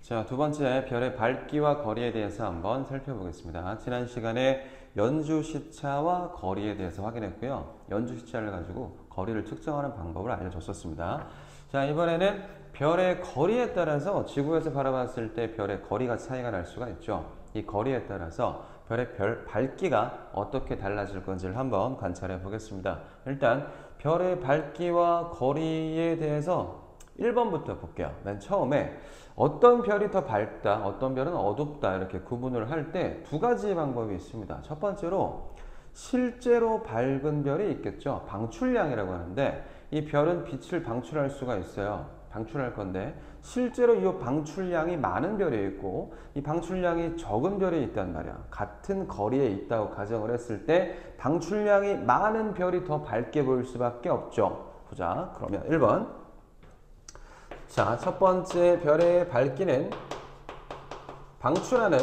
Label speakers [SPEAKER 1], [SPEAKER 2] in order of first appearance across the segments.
[SPEAKER 1] 자, 두 번째 별의 밝기와 거리에 대해서 한번 살펴보겠습니다. 지난 시간에 연주시차와 거리에 대해서 확인했고요. 연주시차를 가지고 거리를 측정하는 방법을 알려줬었습니다. 자, 이번에는 별의 거리에 따라서 지구에서 바라봤을 때 별의 거리가 차이가 날 수가 있죠. 이 거리에 따라서 별의 밝기가 어떻게 달라질 건지를 한번 관찰해 보겠습니다. 일단 별의 밝기와 거리에 대해서 1번부터 볼게요. 맨 처음에 어떤 별이 더 밝다, 어떤 별은 어둡다 이렇게 구분을 할 때 두 가지 방법이 있습니다. 첫 번째로 실제로 밝은 별이 있겠죠. 방출량이라고 하는데 이 별은 빛을 방출할 수가 있어요. 방출할 건데 실제로 이 방출량이 많은 별이 있고 이 방출량이 적은 별이 있단 말이야. 같은 거리에 있다고 가정을 했을 때 방출량이 많은 별이 더 밝게 보일 수밖에 없죠. 보자. 그러면 1번. 자, 첫 번째 별의 밝기는 방출하는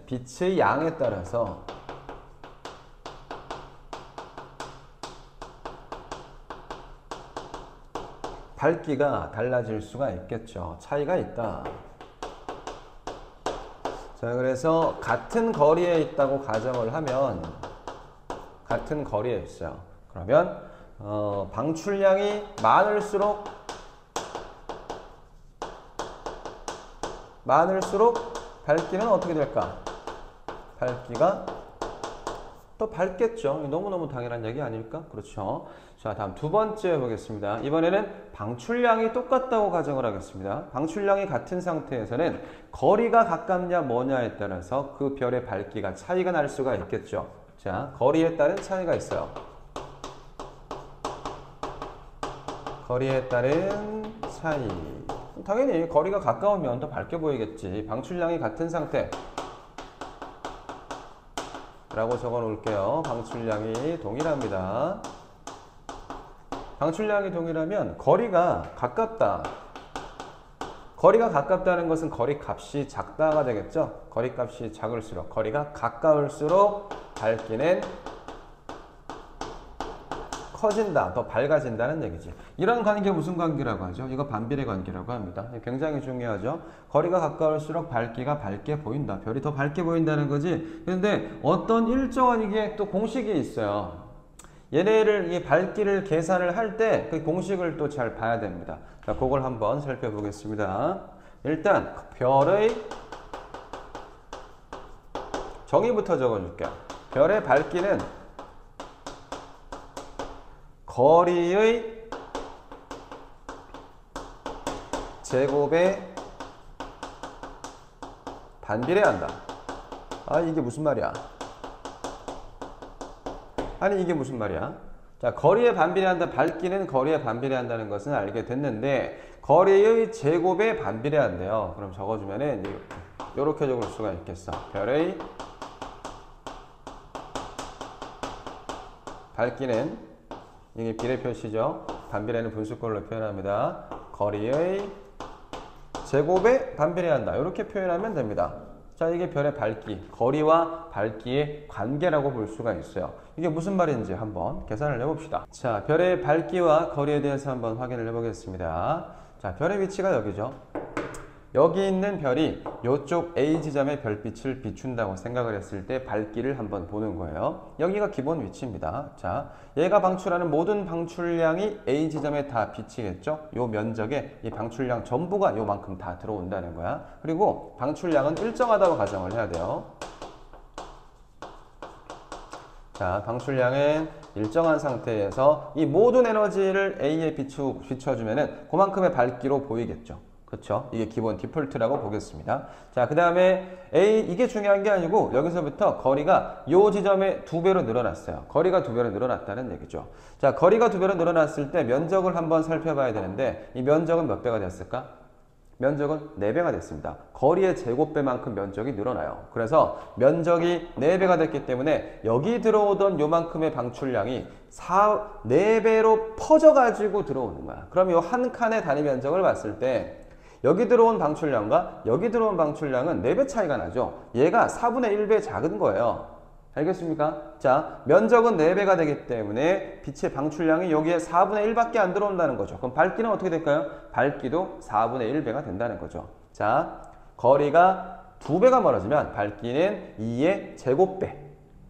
[SPEAKER 1] 빛의 양에 따라서 밝기가 달라질 수가 있겠죠. 차이가 있다. 자, 그래서 같은 거리에 있다고 가정을 하면 같은 거리에 있어요. 그러면 방출량이 많을수록 밝기는 어떻게 될까? 밝기가 더 밝겠죠. 너무너무 당연한 얘기 아닐까? 그렇죠. 자, 다음 두 번째 보겠습니다. 이번에는 방출량이 똑같다고 가정을 하겠습니다. 방출량이 같은 상태에서는 거리가 가깝냐 뭐냐에 따라서 그 별의 밝기가 차이가 날 수가 있겠죠. 자, 거리에 따른 차이가 있어요. 거리에 따른 차이. 당연히 거리가 가까우면 더 밝게 보이겠지. 방출량이 같은 상태 라고 적어 놓을게요. 방출량이 동일합니다. 방출량이 동일하면 거리가 가깝다. 거리가 가깝다는 것은 거리 값이 작다가 되겠죠. 거리 값이 작을수록, 거리가 가까울수록 밝기는 커진다, 더 밝아진다는 얘기지. 이런 관계 무슨 관계라고 하죠? 이거 반비례 관계라고 합니다. 굉장히 중요하죠. 거리가 가까울수록 밝기가 밝게 보인다. 별이 더 밝게 보인다는 거지. 그런데 어떤 일정한 이게 또 공식이 있어요. 얘네를 이 밝기를 계산을 할 때 그 공식을 또 잘 봐야 됩니다. 자, 그걸 한번 살펴보겠습니다. 일단 별의 정의부터 적어줄게요. 별의 밝기는 거리의 제곱에 반비례한다. 아, 이게 무슨 말이야? 아니, 이게 무슨 말이야? 자, 거리에 반비례한다. 밝기는 거리에 반비례한다는 것은 알게 됐는데 거리의 제곱에 반비례한대요. 그럼 적어주면은 이렇게 적을 수가 있겠어. 별의 밝기는 이게 비례 표시죠. 반비례는 분수꼴로 표현합니다. 거리의 제곱에 반비례한다. 이렇게 표현하면 됩니다. 자, 이게 별의 밝기, 거리와 밝기의 관계라고 볼 수가 있어요. 이게 무슨 말인지 한번 계산을 해봅시다. 자, 별의 밝기와 거리에 대해서 한번 확인을 해보겠습니다. 자, 별의 위치가 여기죠. 여기 있는 별이 이쪽 A 지점에 별빛을 비춘다고 생각을 했을 때 밝기를 한번 보는 거예요. 여기가 기본 위치입니다. 자, 얘가 방출하는 모든 방출량이 A 지점에 다 비치겠죠? 요 면적에 이 방출량 전부가 요만큼 다 들어온다는 거야. 그리고 방출량은 일정하다고 가정을 해야 돼요. 자, 방출량은 일정한 상태에서 이 모든 에너지를 A에 비춰주면은 그만큼의 밝기로 보이겠죠. 그렇죠? 이게 기본 디폴트라고 보겠습니다. 자, 그 다음에 A, 이게 중요한 게 아니고 여기서부터 거리가 이 지점에 2배로 늘어났어요. 거리가 2배로 늘어났다는 얘기죠. 자, 거리가 2배로 늘어났을 때 면적을 한번 살펴봐야 되는데 이 면적은 몇 배가 됐을까? 면적은 4배가 됐습니다. 거리의 제곱배만큼 면적이 늘어나요. 그래서 면적이 4배가 됐기 때문에 여기 들어오던 요만큼의 방출량이 4배로 퍼져가지고 들어오는 거야. 그럼 이 한 칸의 단위 면적을 봤을 때 여기 들어온 방출량과 여기 들어온 방출량은 4배 차이가 나죠. 얘가 4분의 1배 작은 거예요. 알겠습니까? 자, 면적은 4배가 되기 때문에 빛의 방출량이 여기에 4분의 1밖에 안 들어온다는 거죠. 그럼 밝기는 어떻게 될까요? 밝기도 4분의 1배가 된다는 거죠. 자, 거리가 2배가 멀어지면 밝기는 2의 제곱배.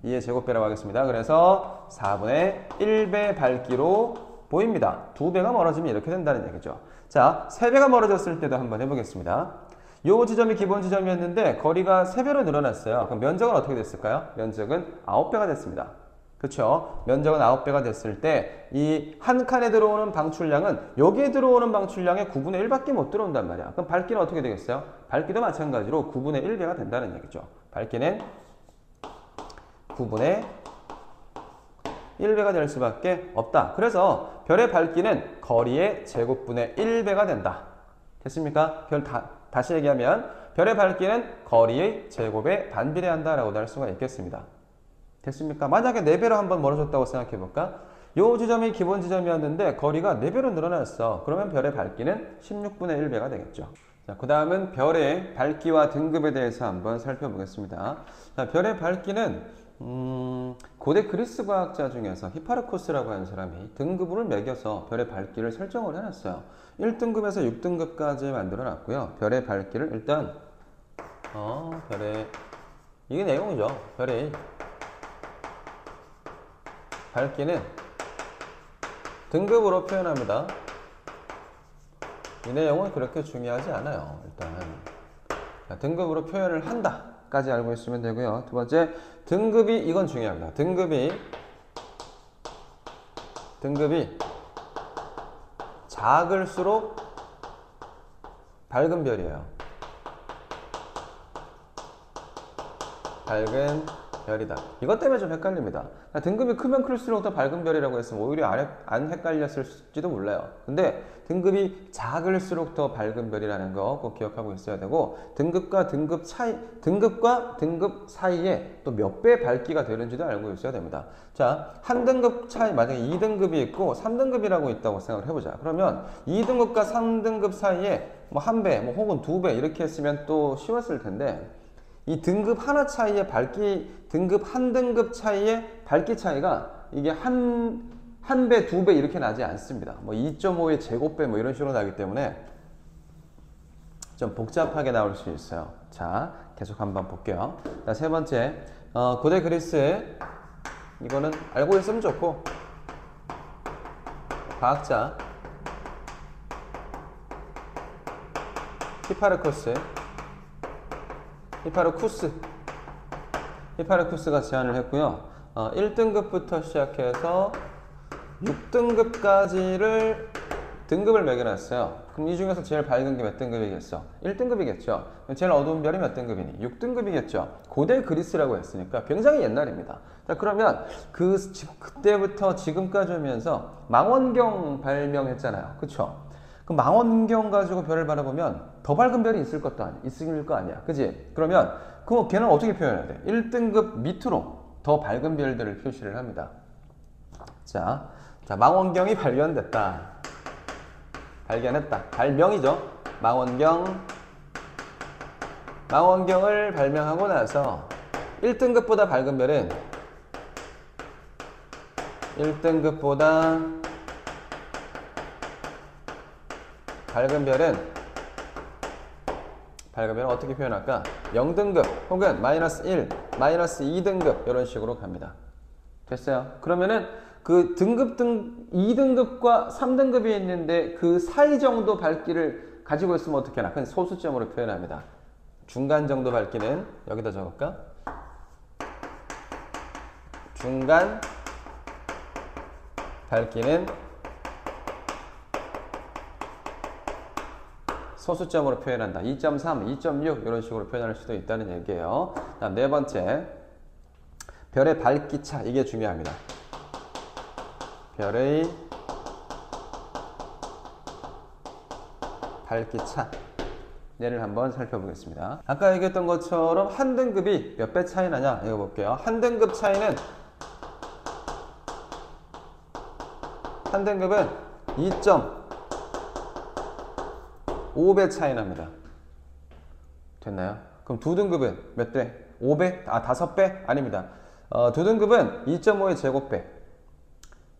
[SPEAKER 1] 2의 제곱배라고 하겠습니다. 그래서 4분의 1배 밝기로 보입니다. 2배가 멀어지면 이렇게 된다는 얘기죠. 자, 3배가 멀어졌을 때도 한번 해보겠습니다. 요 지점이 기본 지점이었는데 거리가 3배로 늘어났어요. 그럼 면적은 어떻게 됐을까요? 면적은 9배가 됐습니다. 그렇죠? 면적은 9배가 됐을 때 이 한 칸에 들어오는 방출량은 여기에 들어오는 방출량의 9분의 1밖에 못 들어온단 말이야. 그럼 밝기는 어떻게 되겠어요? 밝기도 마찬가지로 9분의 1배가 된다는 얘기죠. 밝기는 9분의 1배가 될 수밖에 없다. 그래서 별의 밝기는 거리의 제곱분의 1배가 된다. 됐습니까? 다시 얘기하면 별의 밝기는 거리의 제곱에 반비례한다라고도 할 수가 있겠습니다. 됐습니까? 만약에 4배로 한번 멀어졌다고 생각해 볼까? 요 지점이 기본 지점이었는데 거리가 4배로 늘어났어. 그러면 별의 밝기는 16분의 1배가 되겠죠. 자, 그 다음은 별의 밝기와 등급에 대해서 한번 살펴보겠습니다. 자, 별의 밝기는 고대 그리스 과학자 중에서 히파르코스라고 하는 사람이 등급을 매겨서 별의 밝기를 설정을 해놨어요. 1등급에서 6등급까지 만들어 놨고요. 별의 밝기를 일단 이게 내용이죠. 별의 밝기는 등급으로 표현합니다. 이 내용은 그렇게 중요하지 않아요. 일단 등급으로 표현을 한다 까지 알고 있으면 되고요. 두 번째, 등급이 이건 중요합니다. 등급이 작을수록 밝은 별이에요. 밝은 별이다. 이것 때문에 좀 헷갈립니다. 등급이 크면 클수록 더 밝은 별이라고 했으면 오히려 안 헷갈렸을지도 몰라요. 근데 등급이 작을수록 더 밝은 별이라는 거 꼭 기억하고 있어야 되고, 등급과 등급 사이에 또 몇 배 밝기가 되는지도 알고 있어야 됩니다. 자, 한 등급 차이, 만약에 2등급이 있고 3등급이라고 있다고 생각을 해보자. 그러면 2등급과 3등급 사이에 뭐 1배, 뭐 혹은 2배 이렇게 했으면 또 쉬웠을 텐데, 이 등급 하나 차이의 등급 한 등급 차이의 밝기 차이가 이게 한 배, 2배 이렇게 나지 않습니다. 뭐 2.5의 제곱배 뭐 이런 식으로 나기 때문에 좀 복잡하게 나올 수 있어요. 자, 계속 한번 볼게요. 자, 세 번째, 고대 그리스, 이거는 알고 있으면 좋고, 과학자 히파르쿠스가 제안을 했고요. 1등급부터 시작해서 6등급까지를 등급을 매겨놨어요. 그럼 이 중에서 제일 밝은 게 몇 등급이겠어? 1등급이겠죠. 제일 어두운 별이 몇 등급이니? 6등급이겠죠. 고대 그리스라고 했으니까 굉장히 옛날입니다. 자, 그러면 그때부터 지금까지 오면서 망원경 발명했잖아요. 그쵸? 그 망원경 가지고 별을 바라보면 더 밝은 별이 있을 거 아니야. 그지? 그러면 걔는 어떻게 표현해야 돼? 1등급 밑으로 더 밝은 별들을 표시를 합니다. 자, 망원경이 발견했다. 발명이죠. 망원경을 발명하고 나서 1등급보다 밝은 별은 1등급보다 밝은 별은 어떻게 표현할까? 0등급 혹은 마이너스 1, 마이너스 2등급 이런 식으로 갑니다. 됐어요? 그러면은 그 2등급과 3등급이 있는데 그 사이 정도 밝기를 가지고 있으면 어떻게 하나? 그건 소수점으로 표현합니다. 중간 정도 밝기는 여기다 적을까? 중간 밝기는 소수점으로 표현한다. 2.3, 2.6 이런 식으로 표현할 수도 있다는 얘기예요. 다음 네 번째, 별의 밝기 차. 이게 중요합니다. 별의 밝기 차. 얘를 한번 살펴보겠습니다. 아까 얘기했던 것처럼 한 등급이 몇 배 차이 나냐? 이거 볼게요. 한 등급은 2.5배 차이 납니다. 됐나요? 그럼 두 등급은 몇 배? 5배? 5배? 아닙니다. 두 등급은 2.5의 제곱배,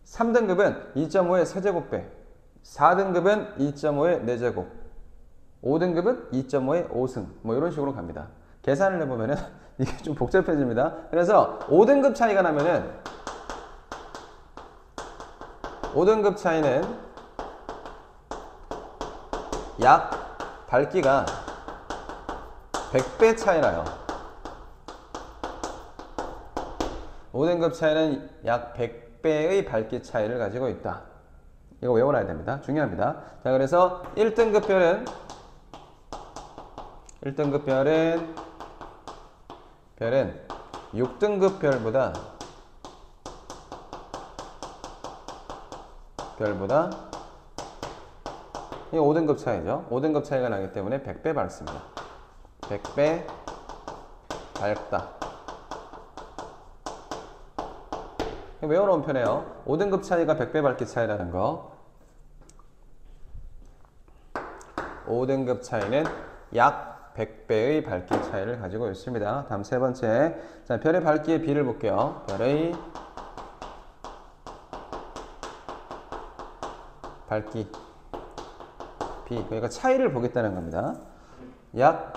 [SPEAKER 1] 3등급은 2.5의 세제곱배, 4등급은 2.5의 4제곱, 5등급은 2.5의 5승. 뭐 이런 식으로 갑니다. 계산을 해보면은 이게 좀 복잡해집니다. 그래서 5등급 차이가 나면은 5등급 차이는 약 밝기가 100배 차이 나요. 5등급 차이는 약 100배의 밝기 차이를 가지고 있다. 이거 외워놔야 됩니다. 중요합니다. 자, 그래서 1등급 별은 6등급 별보다 이 5등급 차이죠. 5등급 차이가 나기 때문에 100배 밝습니다. 100배 밝다. 외워놓으면 편해요. 5등급 차이가 100배 밝기 차이라는 거. 5등급 차이는 약 100배의 밝기 차이를 가지고 있습니다. 다음 세 번째. 자, 별의 밝기의 비를 볼게요. 별의 밝기 B, 그러니까 차이를 보겠다는 겁니다. 약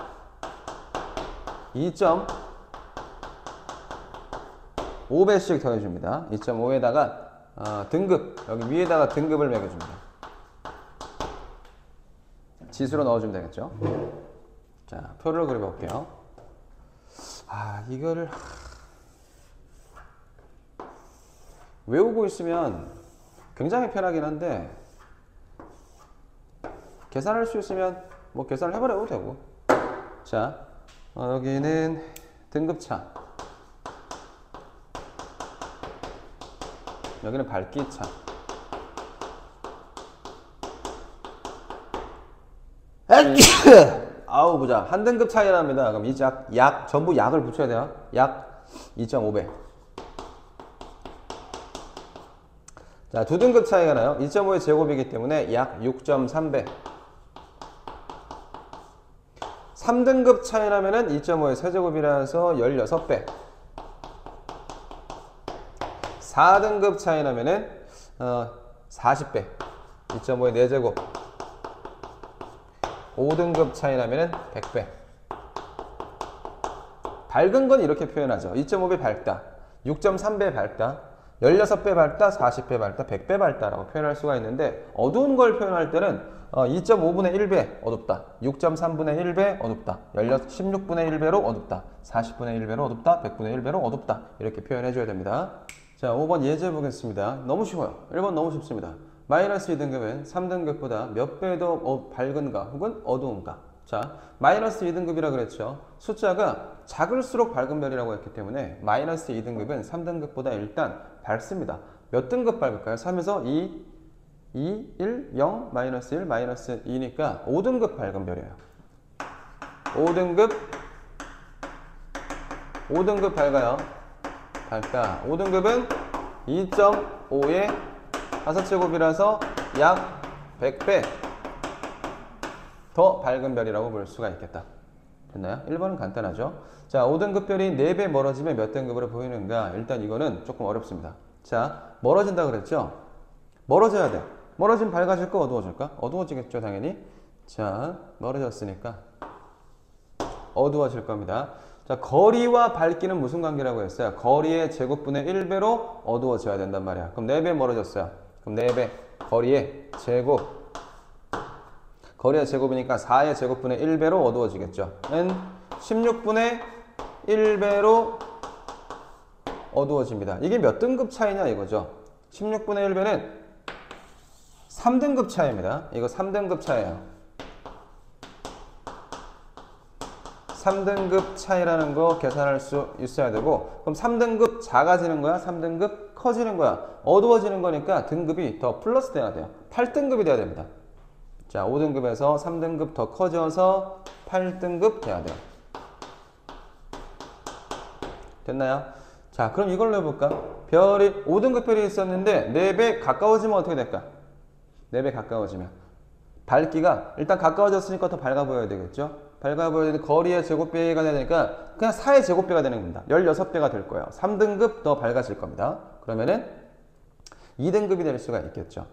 [SPEAKER 1] 2.5배씩 더해줍니다. 2.5에다가 등급, 여기 위에다가 등급을 매겨줍니다. 지수로 넣어주면 되겠죠. 자, 표를 그려볼게요. 이거를 외우고 있으면 굉장히 편하긴 한데 계산할 수 있으면 뭐 계산을 해버려도 되고. 자, 여기는 등급차, 여기는 밝기차. 아우 보자. 한 등급 차이 납니다. 그럼 이 약 전부 약을 붙여야 돼요. 약 2.5배. 자, 두 등급 차이가 나요. 2.5의 제곱이기 때문에 약 6.3배. 3등급 차이 나면은 2.5의 세제곱이라서 16배. 4등급 차이 나면은 40배. 2.5의 4제곱. 5등급 차이 나면은 100배. 밝은 건 이렇게 표현하죠. 2.5배 밝다, 6.3배 밝다, 16배 밝다, 40배 밝다, 100배 밝다라고 표현할 수가 있는데, 어두운 걸 표현할 때는 2.5분의 1배 어둡다, 6.3분의 1배 어둡다, 16분의 1배로 어둡다, 40분의 1배로 어둡다, 100분의 1배로 어둡다, 이렇게 표현해 줘야 됩니다. 자, 5번 예제 보겠습니다. 너무 쉬워요. 1번 너무 쉽습니다. 마이너스 2등급은 3등급보다 몇 배 더 밝은가 혹은 어두운가. 자, 마이너스 2등급이라 그랬죠. 숫자가 작을수록 밝은 별이라고 했기 때문에 마이너스 2등급은 3등급보다 일단 밝습니다. 몇 등급 밝을까요? 3에서 2, 1, 0, 마이너스 1, 마이너스 2니까 5등급 밝은 별이에요. 5등급 밝아요. 밝다. 5등급은 2.5의 5제곱이라서 약 100배 더 밝은 별이라고 볼 수가 있겠다. 됐나요? 1번은 간단하죠. 자, 5등급 별이 4배 멀어지면 몇 등급으로 보이는가? 일단 이거는 조금 어렵습니다. 자, 멀어진다 그랬죠? 멀어져야 돼. 멀어지면 밝아질까? 어두워질까? 어두워지겠죠, 당연히. 자, 멀어졌으니까 어두워질 겁니다. 자, 거리와 밝기는 무슨 관계라고 했어요? 거리의 제곱분의 1배로 어두워져야 된단 말이야. 그럼 4배 멀어졌어요. 그럼 4배 거리의 제곱, 거리의 제곱이니까 4의 제곱분의 1배로 어두워지겠죠. 는 16분의 1배로 어두워집니다. 이게 몇 등급 차이냐 이거죠. 16분의 1배는 3등급 차이입니다. 이거 3등급 차이예요. 3등급 차이라는 거 계산할 수 있어야 되고, 그럼 3등급 작아지는 거야? 3등급 커지는 거야? 어두워지는 거니까 등급이 더 플러스 돼야 돼요. 8등급이 돼야 됩니다. 자, 5등급에서 3등급 더 커져서 8등급 돼야 돼요. 됐나요? 자, 그럼 이걸로 해볼까? 별이 5등급 별이 있었는데 4배 가까워지면 어떻게 될까? 4배 가까워지면 밝기가 일단 가까워졌으니까 더 밝아 보여야 되겠죠? 밝아 보이는 거리의 제곱비가 되니까 그냥 4의 제곱비가 되는 겁니다. 16배가 될 거예요. 3등급 더 밝아질 겁니다. 그러면은 2등급이 될 수가 있겠죠.